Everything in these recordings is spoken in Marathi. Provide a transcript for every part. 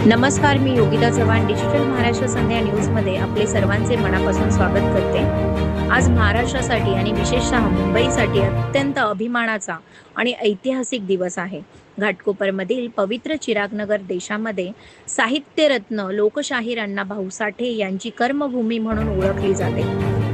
नमस्कार, मी योगिता चव्हाण डिजिटल महाराष्ट्र संध्या न्यूजमध्ये आपले सर्वांचे मनापासून स्वागत करते। आज महाराष्ट्रासाठी आणि विशेषतः मुंबईसाठी अत्यंत अभिमानाचा आणि ऐतिहासिक दिवस आहे। घाटकोपरमधील पवित्र चिरागनगर देशामध्ये साहित्यरत्न लोकशाहीर अण्णाभाऊ साठे यांची कर्मभूमी म्हणून ओळखली जाते।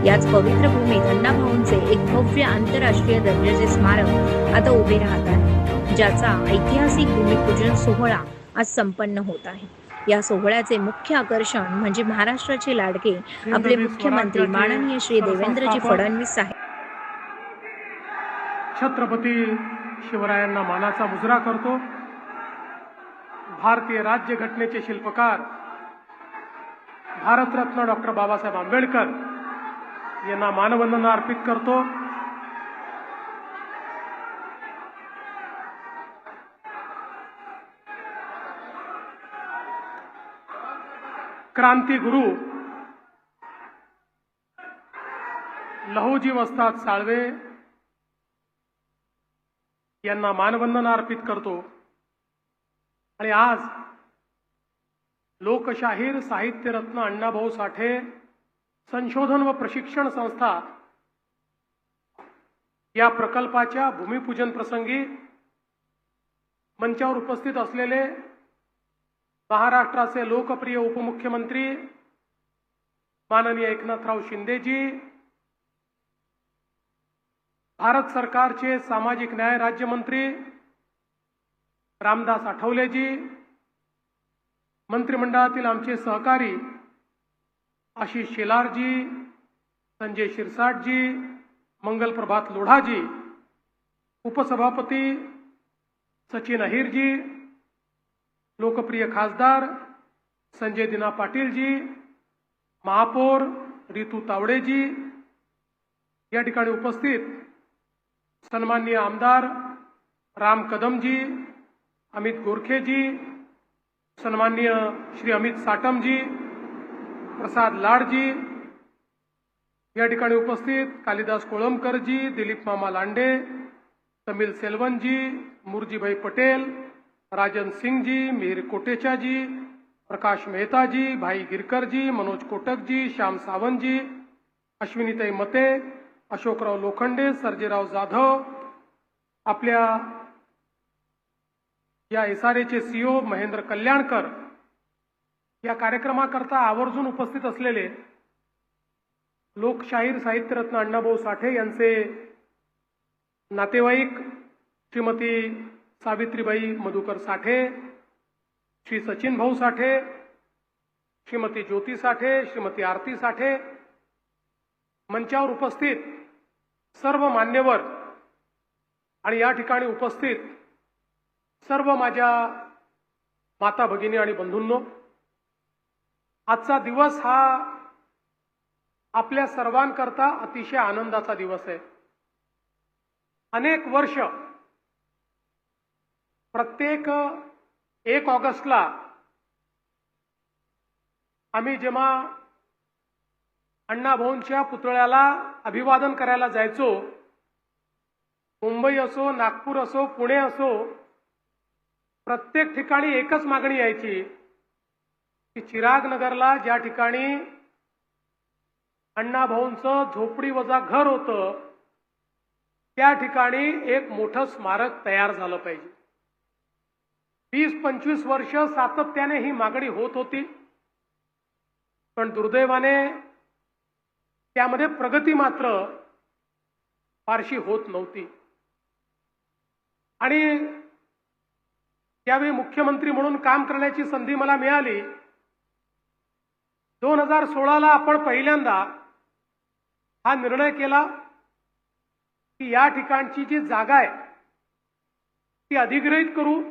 याच पवित्र भूमीत अण्णाभाऊंचे एक भव्य आंतरराष्ट्रीय दर्जाचे स्मारक आता उभे राहत आहे, ज्याचा ऐतिहासिक भूमिपूजन सोहळा आज संपन्न होत आहे। या सोहळ्याचे मुख्य आकर्षण म्हणजे महाराष्ट्राचे लाडके आपले मुख्यमंत्री माननीय श्री देवेंद्रजी फडणवीस साहेब। छत्रपती शिवरायांना मानाचा मुजरा करतो। भारतीय राज्यघटनेचे शिल्पकार भारतरत्न डॉक्टर बाबासाहेब आंबेडकर यांना मानवंदना अर्पित करतो। क्रांती गुरु लहुजी वस्ताद साळवे यांना मानवंदना अर्पित करतो। आणि आज लोकशाहीर साहित्यरत्न अण्णाभाऊ साठे संशोधन व प्रशिक्षण संस्था या प्रकल्पाच्या भूमिपूजन प्रसंगी मंचावर उपस्थित असलेले महाराष्ट्राचे लोकप्रिय उपमुख्यमंत्री माननीय एकनाथराव शिंदेजी, भारत सरकारचे सामाजिक न्याय राज्यमंत्री रामदास आठवलेजी, मंत्रिमंडळातील आमचे सहकारी आशिष शेलारजी, संजय शिरसाटजी, मंगलप्रभात लोढाजी, उपसभापती सचिन अहिरजी, लोकप्रिय खासदार संजय दिना पाटीलजी, महापौर रितू तावडेजी, या ठिकाणी उपस्थित सन्माननीय आमदार राम कदमजी, अमित गोरखेजी, सन्माननीय श्री अमित साटमजी, प्रसाद लाडजी, या ठिकाणी उपस्थित कालिदास कोळंबकरजी, दिलीप मामा लांडे, तमिल सेल्वनजी, मुरजीभाई पटेल, राजन सिंगजी, मिहिर कोटेचाजी, प्रकाश मेहताजी, भाई गिरकरजी, मनोज कोटकजी, श्याम सावंतजी, अश्विनीताई मते, अशोकराव लोखंडे, सर्जेराव जाधव, आपल्या या एसआरएचे सीओ महेंद्र कल्याणकर, या कार्यक्रमाकरता आवर्जून उपस्थित असलेले लोकशाहीर साहित्यरत्न अण्णाभाऊ साठे यांचे नातेवाईक श्रीमती सावित्रीबाई मधुकर साठे, श्री सचिन भाऊ साठे, श्रीमती ज्योती साठे, श्रीमती आरती साठे, मंचावर उपस्थित सर्व मान्यवर आणि या ठिकाणी उपस्थित सर्व माझ्या माता भगिनी आणि बंधूंनो, आजचा दिवस हा आपल्या सर्वांकरता अतिशय आनंदाचा दिवस आहे। अनेक वर्ष प्रत्येक 1 ऑगस्टला आम्ही जेव्हा अण्णाभाऊंच्या पुतळ्याला अभिवादन करायला जायचो, मुंबई असो, नागपूर असो, पुणे असो, प्रत्येक ठिकाणी एकच मागणी यायची की चिरागनगरला ज्या ठिकाणी अण्णाभाऊंचं झोपडी वजा घर होतं त्या ठिकाणी एक मोठं स्मारक तयार झालं पाहिजे। 20-25 वर्ष सातत्याने ही मागणी होत होती, पण दुर्दैवाने त्यामध्ये प्रगती मात्र फारशी होत नव्हती। आणि त्यावेळी मुख्यमंत्री म्हणून काम करण्याची संधी मला मिळाली। 2016ला आपण पहिल्यांदा हा निर्णय केला की या ठिकाणची जी जागा आहे ती अधिग्रहित करू,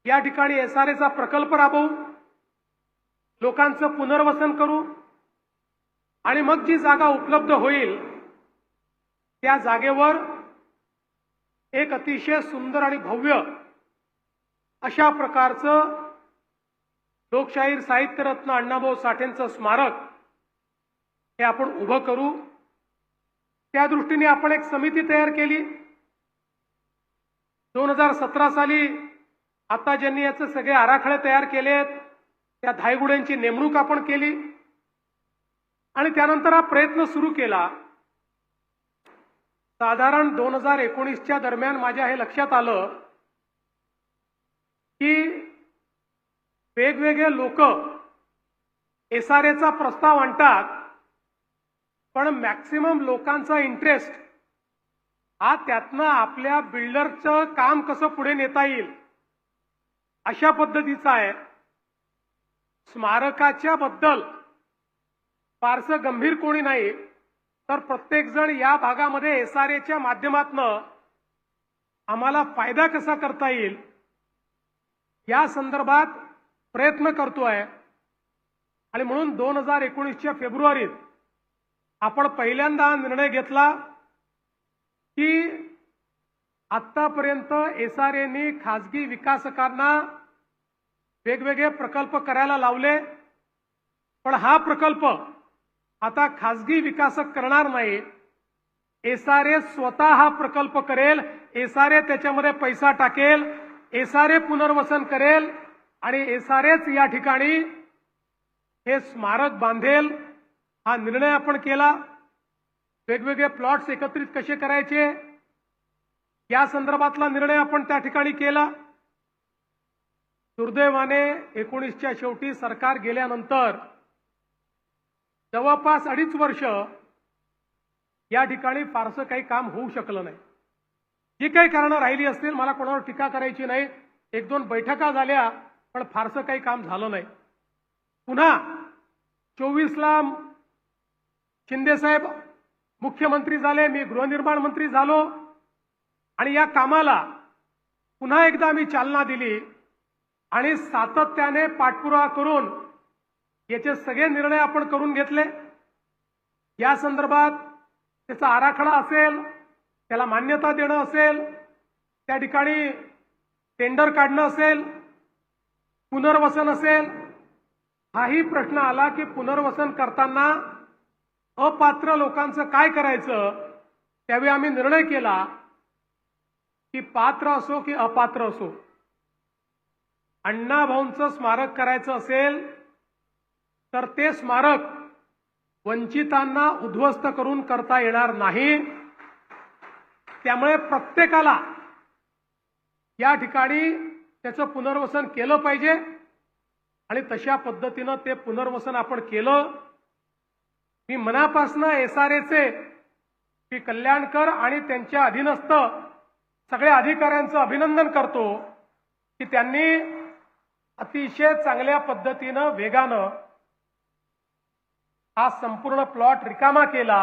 या ठिकाणी एसआरएचा प्रकल्प राबवू, लोकांचं पुनर्वसन करू आणि मग जी जागा उपलब्ध होईल त्या जागेवर एक अतिशय सुंदर आणि भव्य अशा प्रकारचं लोकशाहीर साहित्यरत्न अण्णाभाऊ साठेंचं स्मारक हे आपण उभं करू। त्या दृष्टीने आपण एक समिती तयार केली। 2017 साली आता ज्यांनी याचे सगळे आराखडे तयार केलेत त्या धायगुड्यांची नेमणूक आपण केली आणि त्यानंतर हा प्रयत्न सुरू केला. साधारण 2019च्या दरम्यान माझ्या हे लक्षात आलं की वेगवेगळे लोक SRAचा प्रस्ताव आणतात, पण मॅक्सिमम लोकांचा इंटरेस्ट हा त्यातनं आपल्या बिल्डरचं काम कसं पुढे नेता येईल अशा पद्धतीचा आहे. स्मारकाच्या बद्दल फारसं गंभीर कोणी नाही, तर प्रत्येक जण या भागामध्ये SRAच्या माध्यमातून आम्हाला फायदा कसा करता येईल या संदर्भात प्रयत्न करतोय. आणि म्हणून 2019च्या फेब्रुवारीत आपण पहिल्यांदा निर्णय घेतला की आतापर्यंत SRAने खासगी विकासकांना वेगवेगळे प्रकल्प करायला लावले, पण हा प्रकल्प आता खासगी विकासक करणार नाही. SRA स्वतः हा प्रकल्प करेल, SRA त्याच्यामध्ये पैसा टाकेल, SRA पुनर्वसन करेल आणि SRAच या ठिकाणी हे स्मारक बांधेल. हा निर्णय आपण केला. वेगवेगळे प्लॉट्स एकत्रित कसे करायचे या संदर्भातला निर्णय आपण त्या ठिकाणी केला. दुर्दैवाने 19च्या शेवटी सरकार गेल्यानंतर जवळपास 2.5 वर्ष या ठिकाणी फारसं काही काम होऊ शकलं नाही. जी काही कारणं राहिली असतील, मला कोणावर टीका करायची नाही. 1-2 बैठका झाल्या, पण फारसं काही काम झालं नाही. पुन्हा 24ला शिंदेसाहेब मुख्यमंत्री झाले, मी गृहनिर्माण मंत्री झालो आणि या कामाला पुन्हा एकदा मी चालना दिली आणि सातत्याने पाठपुरावा करून याचे सगळे निर्णय आपण करून घेतले. या संदर्भात त्याचा आराखडा असेल, त्याला मान्यता देणं असेल, त्या ठिकाणी टेंडर काढणं असेल, पुनर्वसन असेल. हाही प्रश्न आला की पुनर्वसन करताना अपात्र लोकांचं काय करायचं. त्यावेळी आम्ही निर्णय केला की पात्र असो की अपात्र असो, अण्णाभाऊंचं स्मारक करायचं असेल तर ते स्मारक वंचितांना उद्ध्वस्त करून करता येणार नाही. त्यामुळे प्रत्येकाला या ठिकाणी त्याचं पुनर्वसन केलं पाहिजे आणि तशा पद्धतीनं ते पुनर्वसन आपण केलं. मी मनापासून SRAचे श्री कल्याणकर आणि त्यांच्या अधीनस्थ सगळ्या अधिकाऱ्यांचं अभिनंदन करतो की त्यांनी अतिशय चांगल्या पद्धतीनं वेगानं हा संपूर्ण प्लॉट रिकामा केला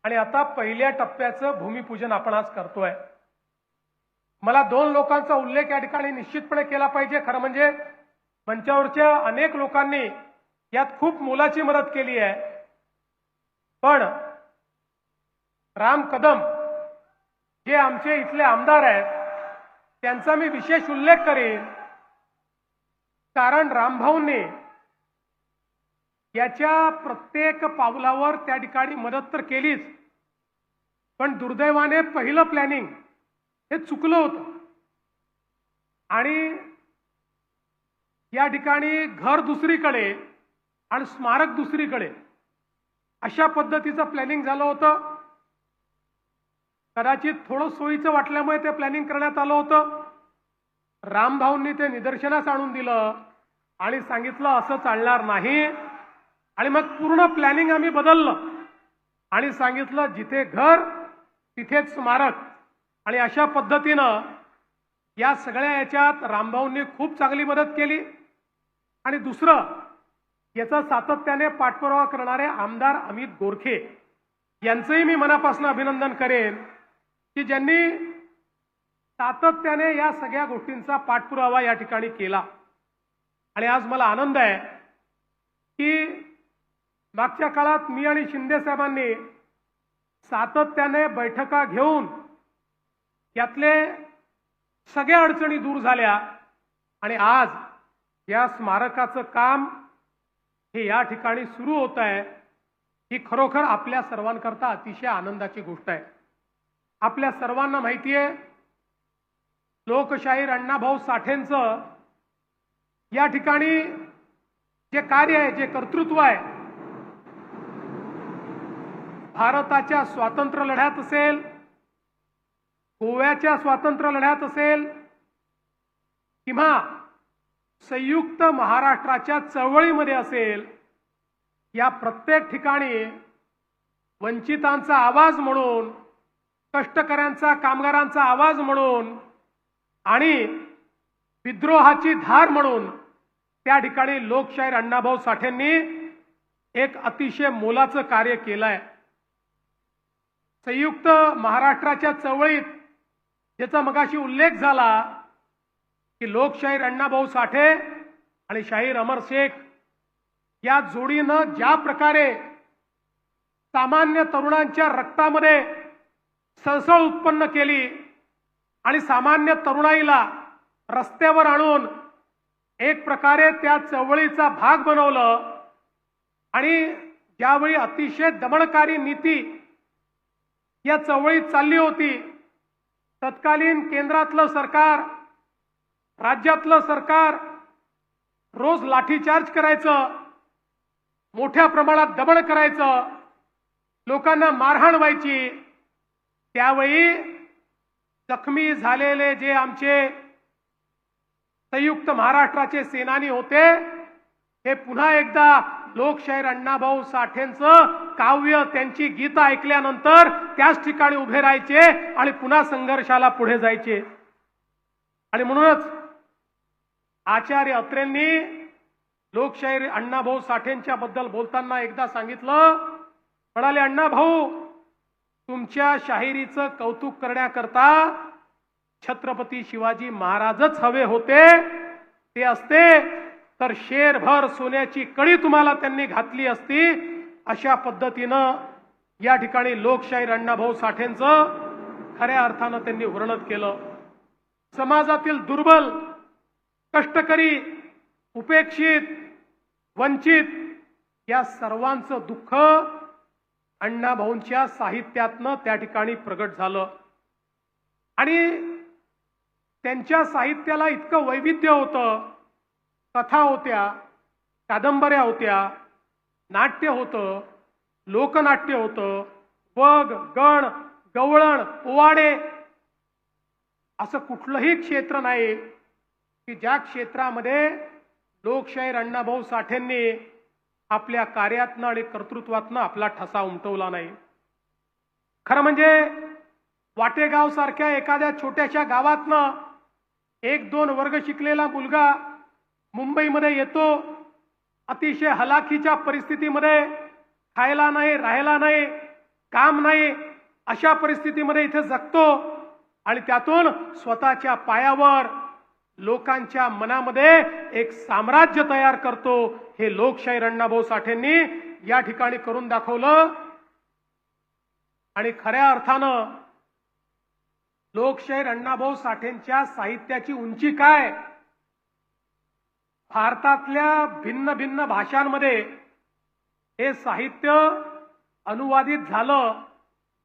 आणि आता पहिल्या टप्प्याचं भूमिपूजन आपण आज करतोय. मला 2 लोकांचा उल्लेख या ठिकाणी निश्चितपणे केला पाहिजे. खरं म्हणजे मंचावरच्या अनेक लोकांनी यात खूप मोलाची मदत केली आहे, पण राम कदम जे आमचे इथले आमदार आहेत त्यांचा मी विशेष उल्लेख करेन. कारण रामभाऊंनी याच्या प्रत्येक पावलावर त्या ठिकाणी मदत तर केलीच, पण दुर्दैवाने पहिलं प्लॅनिंग हे चुकलं होतं आणि या ठिकाणी घर दुसरीकडे आणि स्मारक दुसरीकडे अशा पद्धतीचं प्लॅनिंग झालं होतं. कदाचित थोडं सोयीचं वाटल्यामुळे ते प्लॅनिंग करण्यात आलं होतं. रामभाऊंनी ते निदर्शनास आणून दिलं आणि सांगितलं असं चालणार नाही. आणि मग पूर्ण प्लॅनिंग आम्ही बदललं आणि सांगितलं जिथे घर तिथेच स्मारक. आणि अशा पद्धतीनं या सगळ्या याच्यात रामभाऊंनी खूप चांगली मदत केली. आणि दुसरं, याचा सातत्याने पाठपुरावा करणारे आमदार अमित गोरखे यांचंही मी मनापासून अभिनंदन करेन की ज्यांनी सातत्याने या सगळ्या गोष्टींचा पाठपुरावा या ठिकाणी केला. आणि आज मला आनंद आहे की मागच्या काळात मी आणि शिंदे साहेबांनी सातत्याने बैठका घेऊन यातले सगळ्या अडचणी दूर झाल्या आणि आज या स्मारकाचं काम हे या ठिकाणी सुरू होत आहे. ही खरोखर आपल्या सर्वांकरता अतिशय आनंदाची गोष्ट आहे. आपल्या सर्वांना माहिती आहे लोकशाहीर अण्णाभाऊ साठेंचं या ठिकाणी जे कार्य आहे, जे कर्तृत्व आहे, भारताच्या स्वातंत्र्य लढ्यात असेल, गोव्याच्या स्वातंत्र्य लढ्यात असेल किंवा संयुक्त महाराष्ट्राच्या चळवळीमध्ये असेल, या प्रत्येक ठिकाणी वंचितांचा आवाज म्हणून, कष्टकऱ्यांचा, कामगारांचा आवाज म्हणून आणि विद्रोहाची धार म्हणून त्या ठिकाणी लोकशाहीर अण्णाभाऊ साठेंनी एक अतिशय मोलाचं कार्य केलंय. संयुक्त महाराष्ट्राच्या चळवळीत ज्याचा मगाशी उल्लेख झाला की लोकशाहीर अण्णाभाऊ साठे आणि शाहीर अमर शेख या जोडीनं ज्या प्रकारे सामान्य तरुणांच्या रक्तामध्ये सळसळ उत्पन्न केली आणि सामान्य तरुणाईला रस्त्यावर आणून एक प्रकारे त्या चळवळीचा भाग बनवलं आणि ज्यावेळी अतिशय दमनकारी नीती या चळवळीत चालली होती, तत्कालीन केंद्रातलं सरकार, राज्यातलं सरकार रोज लाठीचार्ज करायचं, मोठ्या प्रमाणात दमन करायचं, लोकांना मारहाण व्हायची. त्यावेळी जखमी झालेले जे आमचे संयुक्त महाराष्ट्राचे सेनानी होते, हे पुन्हा एकदा लोकशाहीर अण्णाभाऊ साठेंचं काव्य, त्यांची गीतं ऐकल्यानंतर त्याच ठिकाणी उभे राहायचे आणि पुन्हा संघर्षाला पुढे जायचे. आणि म्हणूनच आचार्य अत्रेंनी लोकशाहीर अण्णाभाऊ साठेंच्या बद्दल बोलताना एकदा सांगितलं, म्हणाले, अण्णाभाऊ, तुमच्या शाहिरीचं कौतुक करण्याकरता छत्रपती शिवाजी महाराजच हवे होते. ते असते तर शेरभर सोन्याची कडी तुम्हाला त्यांनी घातली असती. अशा पद्धतीनं या ठिकाणी लोकशाहीर अण्णाभाऊ साठेंचं खऱ्या अर्थानं त्यांनी वर्णन केलं. समाजातील दुर्बल, कष्टकरी, उपेक्षित, वंचित या सर्वांचं दुःख अण्णाभाऊंच्या साहित्यातनं त्या ठिकाणी प्रगट झालं. आणि त्यांच्या साहित्याला इतकं वैविध्य होतं. कथा होत्या, कादंबऱ्या होत्या, नाट्य होतं, लोकनाट्य होतं, वग, गण, गवळण, पोवाडे, असं कुठलंही क्षेत्र नाही की ज्या क्षेत्रामध्ये लोकशाहीर अण्णाभाऊ साठेंनी आपल्या कार्यातनं आणि कर्तृत्वातनं आपला ठसा उमटवला नाही. खरं म्हणजे वाटेगाव सारख्या एखाद्या छोट्याशा गावातनं 1-2 वर्ग शिकलेला मुलगा मुंबईमध्ये येतो, अतिशय हलाखीच्या परिस्थितीमध्ये, खायला नाही, राहायला नाही, काम नाही, अशा परिस्थितीमध्ये इथे जगतो आणि त्यातून स्वतःच्या पायावर लोकांच्या मनामध्ये एक साम्राज्य तयार करतो. हे लोकशाहीर अण्णाभाऊ साठेंनी या ठिकाणी करून दाखवलं. आणि खऱ्या अर्थानं लोकशाहीर अण्णाभाऊ साठेंच्या साहित्याची उंची काय, भारतातल्या भिन्न भिन्न भाषांमध्ये हे साहित्य अनुवादित झालं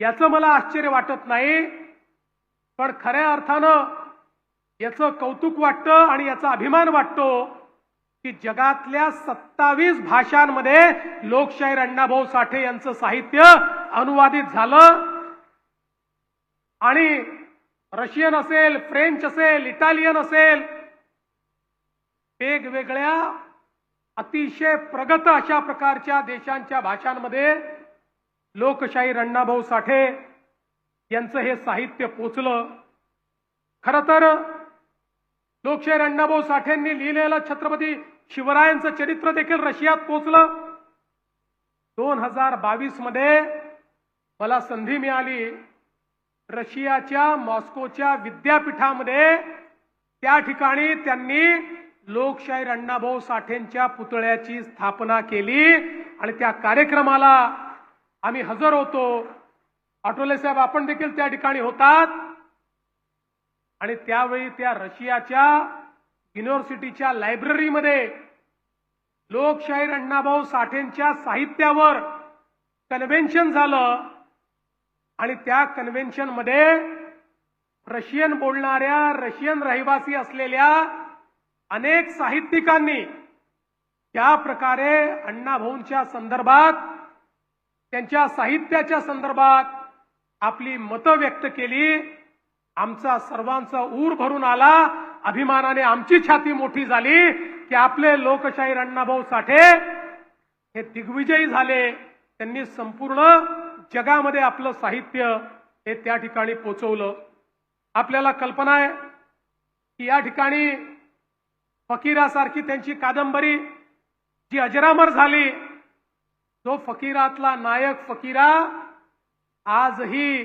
याचं मला आश्चर्य वाटत नाही. पण खऱ्या अर्थानं याचं कौतुक वाटतं आणि याचा अभिमान वाटतो की जगातल्या 27 भाषांमध्ये लोकशाहीर अण्णाभाऊ साठे यांचं साहित्य अनुवादित झालं. आणि रशियन असेल, फ्रेंच असेल, इटालियन असेल, वेगवेगळ्या अतिशय प्रगत अशा प्रकारच्या देशांच्या भाषांमध्ये लोकशाहीर अण्णाभाऊ साठे यांचं हे साहित्य पोचलं. खरं तर लोकशाहीर अण्णाभाऊ साठेंनी लिहिलेलं छत्रपती शिवरायांचं चरित्र देखील रशियात पोचलं. 2022 मध्ये मला संधी मिळाली रशियाच्या मॉस्कोच्या विद्यापीठामध्ये. त्या ठिकाणी त्यांनी लोकशाहीर अण्णाभाऊ साठेंच्या पुतळ्याची स्थापना केली आणि त्या कार्यक्रमाला आम्ही हजर होतो. आठवले साहेब, आपण देखील त्या ठिकाणी होतात. आणि त्यावेळी त्या रशियाच्या युनिव्हर्सिटीच्या लायब्ररीमध्ये लोकशाहीर अण्णाभाऊ साठेंच्या साहित्यावर कन्व्हेन्शन झालं. आणि त्या कन्व्हेन्शन मध्ये रशियन बोलणाऱ्या, रशियन रहिवासी असलेल्या अनेक साहित्यिकांनी ज्या प्रकारे अण्णाभाऊंच्या संदर्भात, त्यांच्या साहित्याच्या संदर्भात आपली मतं व्यक्त केली, आमचा सर्वांचा ऊर भरून आला, अभिमानाने आमची छाती मोठी झाली की आपले लोकशाहीर अण्णाभाऊ साठे हे दिग्विजयी झाले. त्यांनी संपूर्ण जगामध्ये आपलं साहित्य हे त्या ठिकाणी पोचवलं. आपल्याला कल्पना आहे की या ठिकाणी फकीरासारखी त्यांची कादंबरी जी अजरामर झाली, जो फकीरातला नायक फकीरा आजही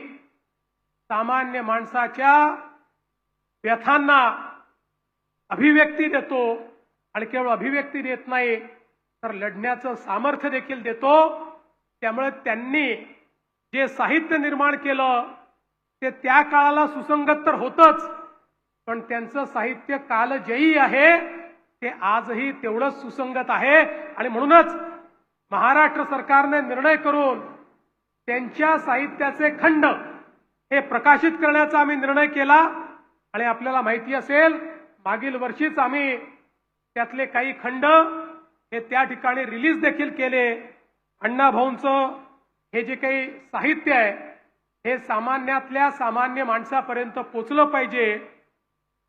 सामान्य माणसाच्या व्यथांना अभिव्यक्ती देतो आणि केवळ अभिव्यक्ती देत नाही तर लढण्याचं सामर्थ्य देखील देतो. त्यामुळे त्यांनी जे साहित्य निर्माण केलं ते त्या काळाला सुसंगत तर होतच, पण त्यांचं साहित्य कालजयी आहे, ते आजही तेवढंच सुसंगत आहे. आणि म्हणूनच महाराष्ट्र सरकारने निर्णय करून त्यांच्या साहित्याचे खंड हे प्रकाशित करण्याचा आम्ही निर्णय केला. आणि आपल्याला माहिती असेल मागील वर्षीच आम्ही त्यातले काही खंड हे त्या ठिकाणी रिलीज देखील केले. अण्णाभाऊंचं हे जे काही साहित्य आहे हे सामान्यातल्या सामान्य माणसापर्यंत पोचलं पाहिजे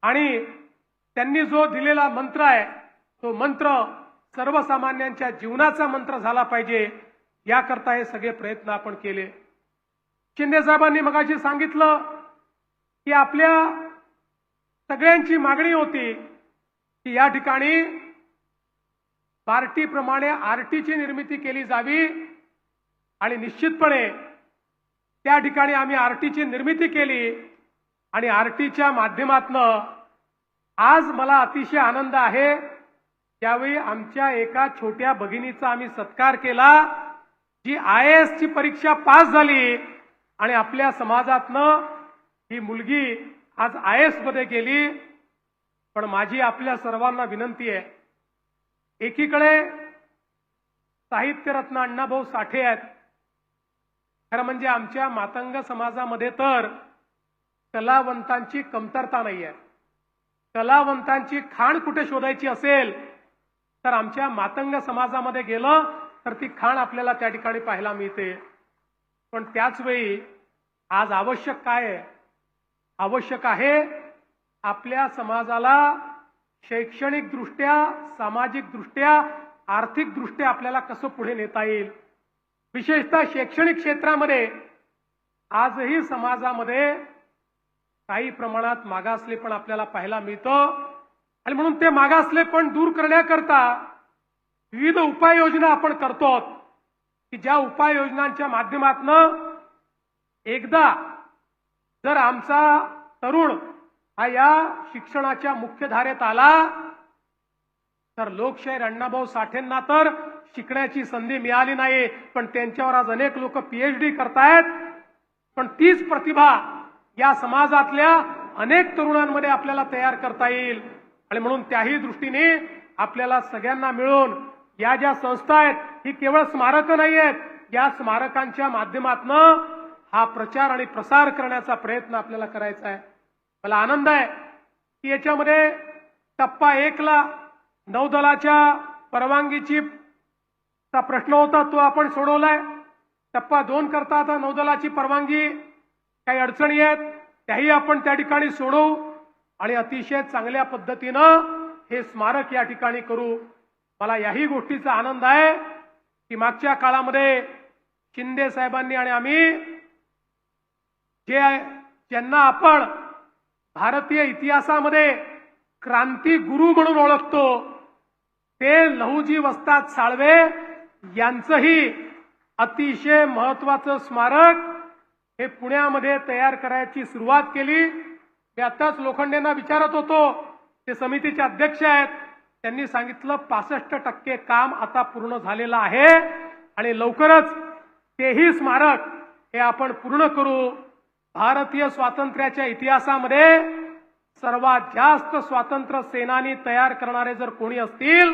आणि त्यांनी जो दिलेला मंत्र आहे तो मंत्र सर्वसामान्यांच्या जीवनाचा मंत्र झाला पाहिजे, याकरता हे सगळे प्रयत्न आपण केले. शिंदे साहेबांनी मगाशी सांगितलं की आपल्या सगळ्यांची मागणी होती की या ठिकाणी पार्टीप्रमाणे आरटीची निर्मिती केली जावी आणि निश्चितपणे त्या ठिकाणी आम्ही आरटीची निर्मिती केली आणि आरटीच्या माध्यमातनं आज मला अतिशय आनंद आहे. त्यावेळी आमच्या एका छोट्या भगिनीचा आम्ही सत्कार केला जी IAS ची परीक्षा पास झाली आणि आपल्या समाजातनं ही मुलगी आज IAS मध्ये गेली. पण माझी आपल्या सर्वांना विनंती आहे, एकीकडे साहित्यरत्न अण्णाभाऊ साठे आहेत, खरं म्हणजे आमच्या मातंग समाजामध्ये तर कलावंतांची कमतरता नाही आहे. कलावंतांची खाण कुठे शोधायची असेल तर आमच्या मातंग समाजामध्ये गेलं तर ती खाण आपल्याला त्या ठिकाणी पाहायला मिळते. पण त्याच वेळी आज आवश्यक काय आहे? आवश्यक आहे आपल्या समाजाला शैक्षणिक दृष्ट्या, सामाजिक दृष्ट्या, आर्थिक दृष्ट्या आपल्याला कसं पुढे नेता येईल. विशेषतः शैक्षणिक क्षेत्रामध्ये आजही समाजामध्ये काही प्रमाणात मागासलेपण आपल्याला पाहायला मिळतं आणि म्हणून ते मागासलेपण दूर करण्याकरता विविध उपाययोजना आपण करतो की ज्या उपाययोजनांच्या माध्यमातून एकदा जर आमचा तरुण हा या शिक्षणाच्या मुख्यधारेत आला तर लोकशाहीर अण्णाभाऊ साठेंना तर शिकण्याची संधी मिळाली नाही, पण त्यांच्यावर आज अनेक लोक PhD करतायत. पण तीच प्रतिभा या समाजातल्या अनेक तरुणांमध्ये आपल्याला तयार करता येईल. आणि म्हणून त्याही दृष्टीने आपल्याला सगळ्यांना मिळून या ज्या संस्था आहेत ही केवळ स्मारकं नाही आहेत, या स्मारकांच्या माध्यमातून हा प्रचार आणि प्रसार करण्याचा प्रयत्न आपल्याला करायचा आहे. मला आनंद आहे की याच्यामध्ये टप्पा 1 ला नौदलाच्या परवानगीची चा प्रश्न होता तो आपण सोडवलाय. टप्पा 2 करता आता नौदलाची परवानगी काही अडचणी आहेत त्याही आपण त्या ठिकाणी सोडवू आणि अतिशय चांगल्या पद्धतीनं हे स्मारक या ठिकाणी करू. मला याही गोष्टीचा आनंद आहे की मागच्या काळामध्ये शिंदे साहेबांनी आणि आम्ही ज्यांना आपण भारतीय इतिहासामध्ये क्रांती गुरु म्हणून ओळखतो ते लहुजी वस्ताद साळवे यांचंही अतिशय महत्वाचं स्मारक हे पुण्यामध्ये तयार करायची सुरुवात केली. मी आताच लोखंडेंना विचारत होतो, ते समितीचे अध्यक्ष आहेत, त्यांनी सांगितलं 65% काम आता पूर्ण झालेलं आहे आणि लवकरच तेही स्मारक हे आपण पूर्ण करू. भारतीय स्वातंत्र्याच्या इतिहासामध्ये सर्वात जास्त स्वातंत्र्य सेनानी तयार करणारे जर कोणी असतील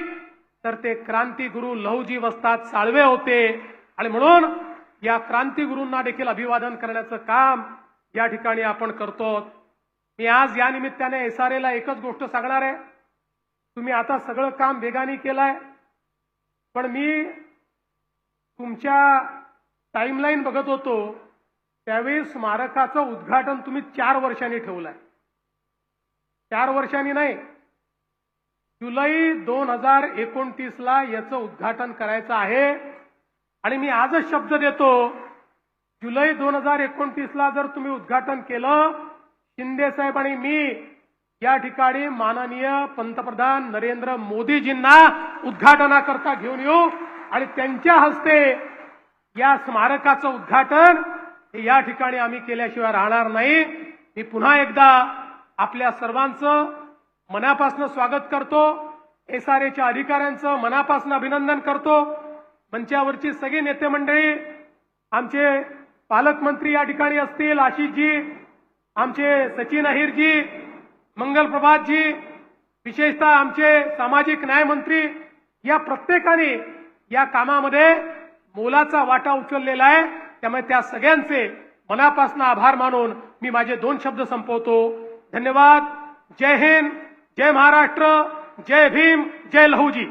तर ते क्रांतिगुरु लहुजी वस्ताद साळवे होते. आणि म्हणून या क्रांतिगुरूंना देखील अभिवादन करण्याचं काम या ठिकाणी आपण करतो. मी आज या निमित्ताने SRA ला एकच गोष्ट सांगणार आहे, तुम्ही आता सगळं काम वेगाने केलंय, पण मी तुमच्या टाइमलाईन बघत होतो त्यावेळी स्मारकाचं उद्घाटन तुम्ही 4 वर्षांनी ठेवलंय. 4 वर्षांनी नाही, जुलै 2029 ला याचं उद्घाटन करायचं आहे. आणि मी आजच शब्द देतो, जुलै 2029 ला जर तुम्ही उद्घाटन केलं, शिंदे साहेब आणि मी या ठिकाणी माननीय पंतप्रधान नरेंद्र मोदीजींना उद्घाटनाकरता घेऊन येऊ आणि त्यांच्या हस्ते या स्मारकाचं उद्घाटन या ठिकाणी आम्ही केल्याशिवाय राहणार नाही. मी पुन्हा एकदा आपल्या सर्वांचं मनापासून स्वागत करतो. SRAच्या अधिकाऱ्यांचं मनापासून अभिनंदन करतो. मंचावरची सगळी नेते मंडळी, आमचे पालकमंत्री या ठिकाणी असतील, आशिषजी, आमचे सचिन अहिरजी, मंगलप्रभातजी, विशेषतः आमचे सामाजिक न्याय मंत्री, या प्रत्येकाने या कामामध्ये मोलाचा वाटा उचललेला आहे. त्यामुळे त्या सगळ्यांचे मनापासून आभार मानून मी माझे 2 शब्द संपवतो. धन्यवाद. जय हिंद, जय महाराष्ट्र, जय भीम, जय लहूजी.